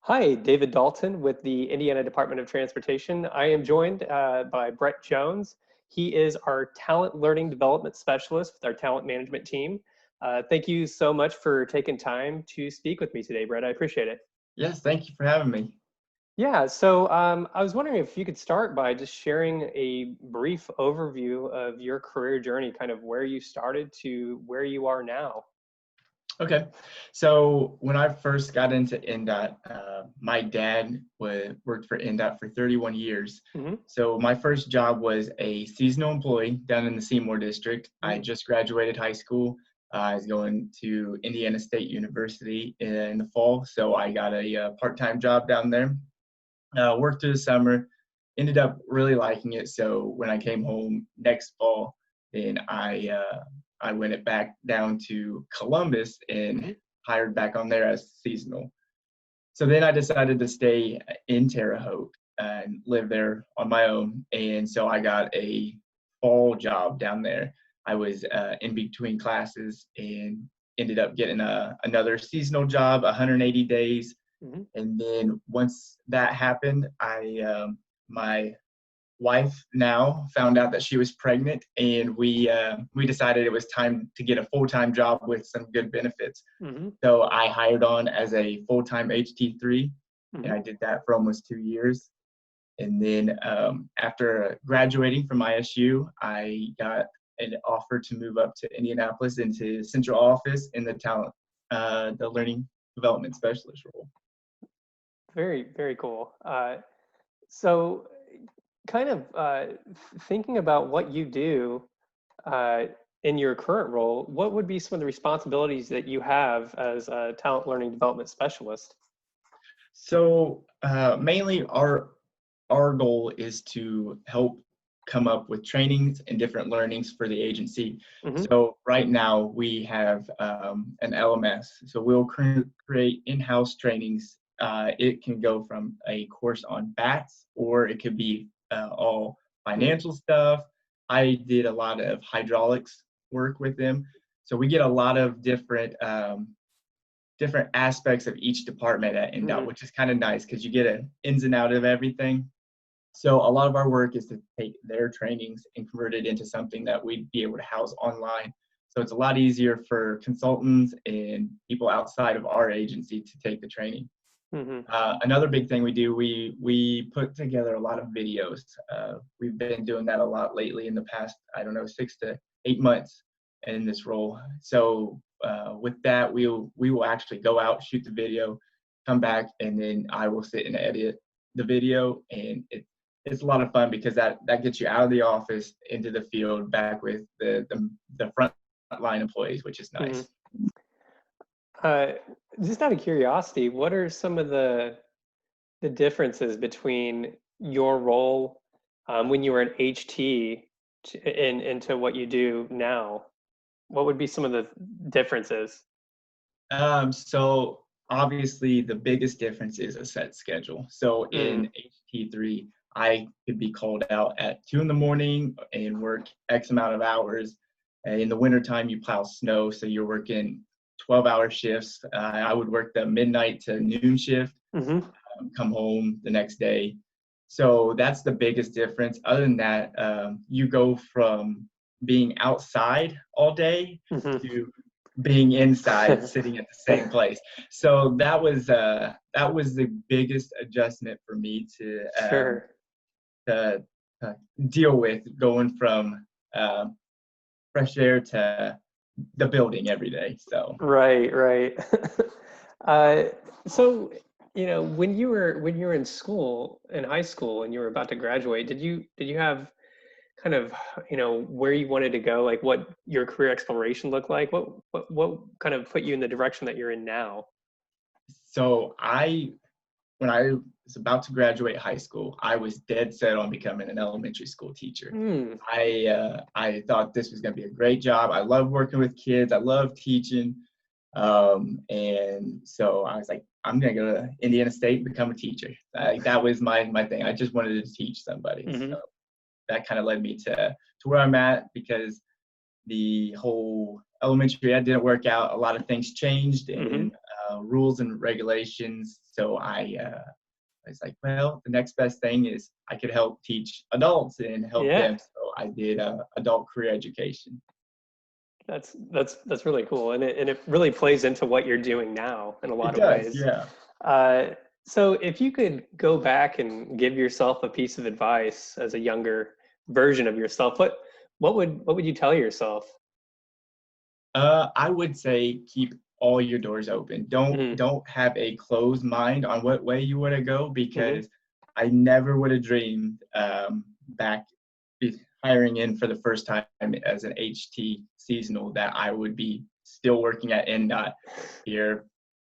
Hi, David Dalton with the Indiana Department of Transportation. I am joined by Brett Jones. He is our talent learning development specialist with our talent management team. Thank you so much for taking time to speak with me today, Brett. I appreciate it. Yes, thank you for having me. Yeah, so I was wondering if you could start by just sharing a brief overview of your career journey, kind of where you started to where you are now. Okay, so when I first got into INDOT, my dad worked for INDOT for 31 years. Hmm. So my first job was a seasonal employee down in the Seymour district. I just graduated high school. I was going to Indiana State University in the fall, so I got a part-time job down there. Worked through the summer, ended up really liking it. So when I came home next fall, then I went it back down to Columbus and Hmm. hired back on there as seasonal. So then I decided to stay in Terre Haute and live there on my own. And so I got a fall job down there. I was in between classes and ended up getting another seasonal job, 180 days. Hmm. And then once that happened, my wife now found out that she was pregnant, and we decided it was time to get a full-time job with some good benefits. Hmm. So I hired on as a full-time HT3, and Hmm. I did that for almost 2 years. And then after graduating from ISU, I got an offer to move up to Indianapolis into central office in the learning development specialist role. Very, very cool. So, kind of thinking about what you do uh, in your current role, what would be some of the responsibilities that you have as a talent learning development specialist? So mainly our goal is to help come up with trainings and different learnings for the agency. Hmm. So right now we have an LMS. So we'll create in-house trainings. It can go from a course on bats, or it could be all Hmm. financial stuff. I did a lot of hydraulics work with them. So we get a lot of different aspects of each department at INDOT, Hmm. which is kind of nice because you get an ins and out of everything. So a lot of our work is to take their trainings and convert it into something that we'd be able to house online. So it's a lot easier for consultants and people outside of our agency to take the training. Hmm. Another big thing we do, we put together a lot of videos. We've been doing that a lot lately in the past, I don't know, 6 to 8 months in this role. So with that, we will actually go out, shoot the video, come back, and then I will sit and edit the video, and it's a lot of fun because that gets you out of the office into the field, back with the front line employees, which is Hmm. nice. Uh, just out of curiosity, what are some of the differences between your role when you were an HT into what you do now? What would be some of the differences? So obviously the biggest difference is a set schedule. So Mm. in HT3, I could be called out at 2 in the morning and work X amount of hours. In the wintertime, you plow snow, so you're working 12-hour shifts. I would work the midnight to noon shift, Hmm. come home the next day. So that's the biggest difference. Other than that, you go from being outside all day Hmm. to being inside, sitting at the same place. So that was the biggest adjustment for me Sure. to deal with, going from fresh air to the building every day. So Right, right. uh, so, when you were in school, in high school, and you were about to graduate, did you have kind of, where you wanted to go, like what your career exploration looked like? What kind of put you in the direction that you're in now? so I when I was about to graduate high school, I was dead set on becoming an elementary school teacher. Hmm. I thought this was going to be a great job. I love working with kids. I love teaching, and so I was like, I'm going to go to Indiana State and become a teacher. That was my thing. I just wanted to teach somebody. Hmm. So that kind of led me to where I'm at, because the whole elementary ed didn't work out. A lot of things changed, Hmm. and rules and regulations. So I was like, well, the next best thing is I could help teach adults and help Yeah. them. So I did adult career education. That's really cool, and it really plays into what you're doing now in a It lot of does, ways. yeah. Uh, so if you could go back and give yourself a piece of advice as a younger version of yourself, what would you tell yourself? I would say keep all your doors open. Hmm. Don't have a closed mind on what way you want to go, Hmm. because I never would have dreamed back hiring in for the first time as an HT seasonal that I would be still working at INDOT here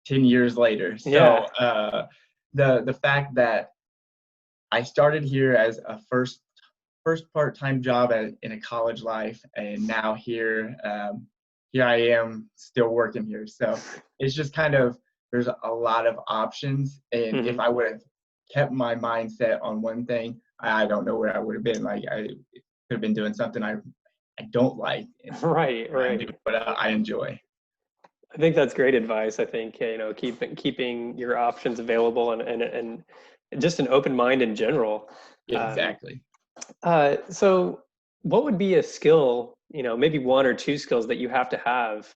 10 years later. Yeah. So the fact that I started here as a first part-time job in a college life, and now here I am still working here. So it's just kind of, there's a lot of options, and if Hmm. I would have kept my mindset on one thing, I don't know where I would have been. Like I could have been doing something I don't like, and Right, I'm doing right. what I enjoy. I think that's great advice. I think, keeping your options available and just an open mind in general. Yeah, Um, exactly. so what would be a skill, maybe one or two skills that you have to have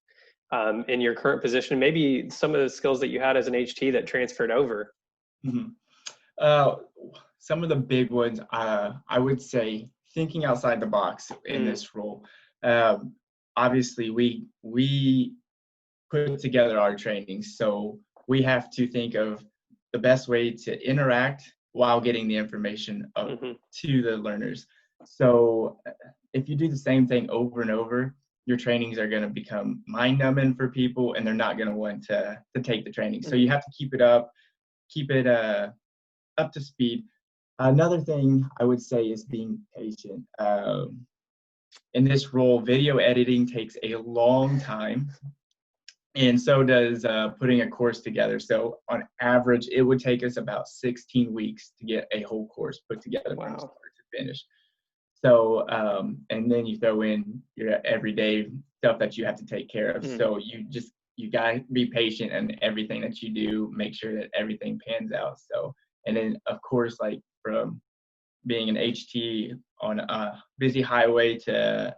in your current position? Maybe some of the skills that you had as an HT that transferred over. Mhm. Uh, some of the big ones, I would say, thinking outside the box in Mm, this role. Um, Obviously, we put together our trainings, so we have to think of the best way to interact while getting the information up hmm. to the learners. So if you do the same thing over and over, your trainings are going to become mind numbing for people, and they're not going to want to take the training. So you Hmm. have to keep it up, keep it up to speed. Another thing I would say is being patient. In this role, video editing takes a long time, and so does putting a course together. So on average, it would take us about 16 weeks to get a whole course put together from Wow. start to finish. So, and then you throw in your everyday stuff that you have to take care of. Hmm. So you gotta be patient, and everything that you do, make sure that everything pans out. So, and then of course, like from being an HT on a busy highway to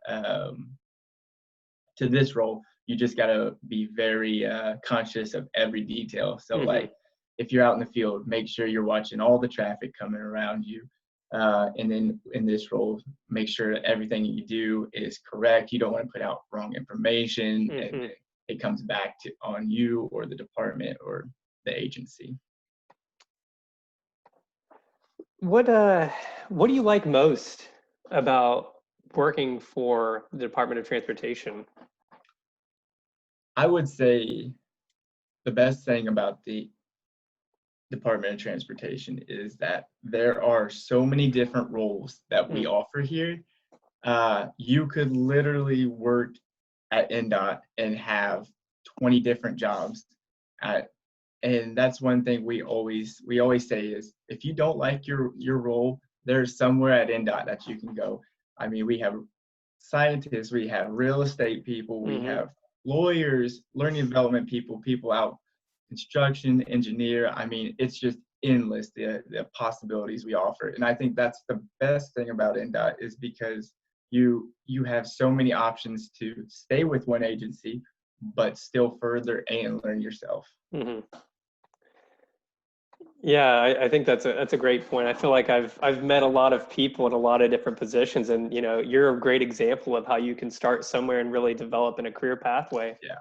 this role, you just got to be very conscious of every detail. So, Hmm. like, if you're out in the field, make sure you're watching all the traffic coming around you. And then in this role, make sure that everything you do is correct. You don't want to put out wrong information, and Hmm. it comes back to on you or the department or the agency. What uh, what do you like most about working for the Department of Transportation? I would say the best thing about the Department of Transportation is that there are so many different roles that we Mm, offer here. You could literally work at INDOT and have 20 different jobs. At, and that's one thing we always say is, if you don't like your role, there's somewhere at INDOT that you can go. I mean, we have scientists, we have real estate people, we mhm. have lawyers, learning development people, people out construction, engineer. I mean, it's just endless the possibilities we offer. And I think that's the best thing about INDOT, is because you have so many options to stay with one agency, but still further and learn yourself. Mhm. Yeah, I think that's a great point. I feel like I've met a lot of people in a lot of different positions, and you're a great example of how you can start somewhere and really develop in a career pathway. Yeah.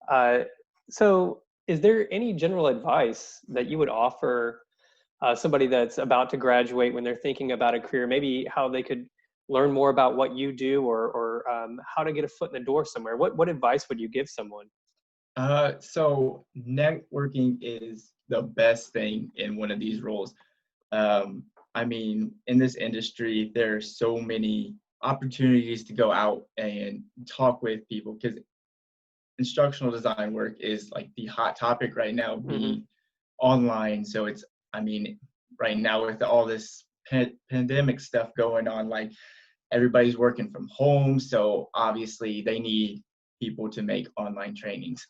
Uh, so, is there any general advice that you would offer somebody that's about to graduate when they're thinking about a career? Maybe how they could learn more about what you do, or how to get a foot in the door somewhere. What advice would you give someone? So networking is the best thing in one of these roles. Um, I mean, in this industry, there are so many opportunities to go out and talk with people, because instructional design work is like the hot topic right now, Hmm. being online. So it's, I mean, right now with all this pandemic stuff going on, like everybody's working from home. So obviously they need people to make online trainings.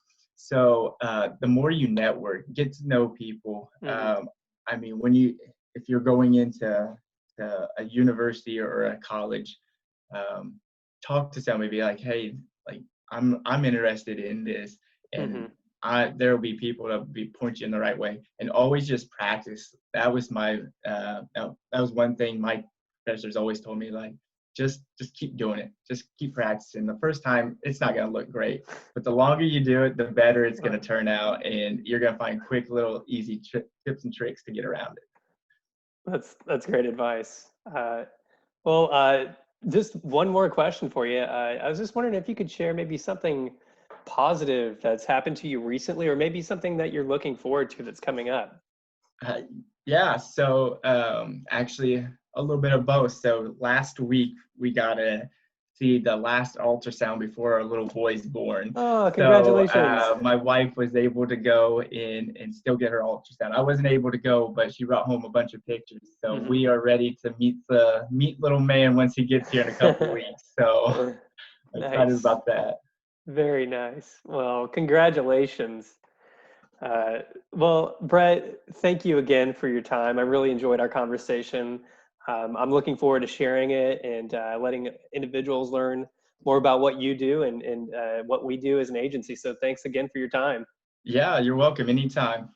So the more you network, get to know people. Hmm. I mean, if you're going into a university or a college, um, talk to somebody, be like, hey, like I'm interested in this, and Hmm. there will be people that be point you in the right way, and always just practice. That was that was one thing my professors always told me, like just keep doing it, just keep practicing. The first time it's not going to look great, but the longer you do it, the better it's going to turn out, and you're going to find quick little easy tips and tricks to get around it. That's great advice. Well, just one more question for you. I was just wondering if you could share maybe something positive that's happened to you recently, or maybe something that you're looking forward to that's coming up. Uh, yeah, so actually a little bit of both. So last week we got to see the last ultrasound before our little boy's born. Oh, So congratulations. my wife was able to go in and still get her ultrasound. I wasn't able to go, but she brought home a bunch of pictures. So Hmm. we are ready to meet little man once he gets here in a couple weeks. So excited Nice. about that. Very nice. Well, congratulations. Uh, well, Brett, thank you again for your time. I really enjoyed our conversation. I'm looking forward to sharing it and letting individuals learn more about what you do and what we do as an agency. So thanks again for your time. Yeah, you're welcome anytime.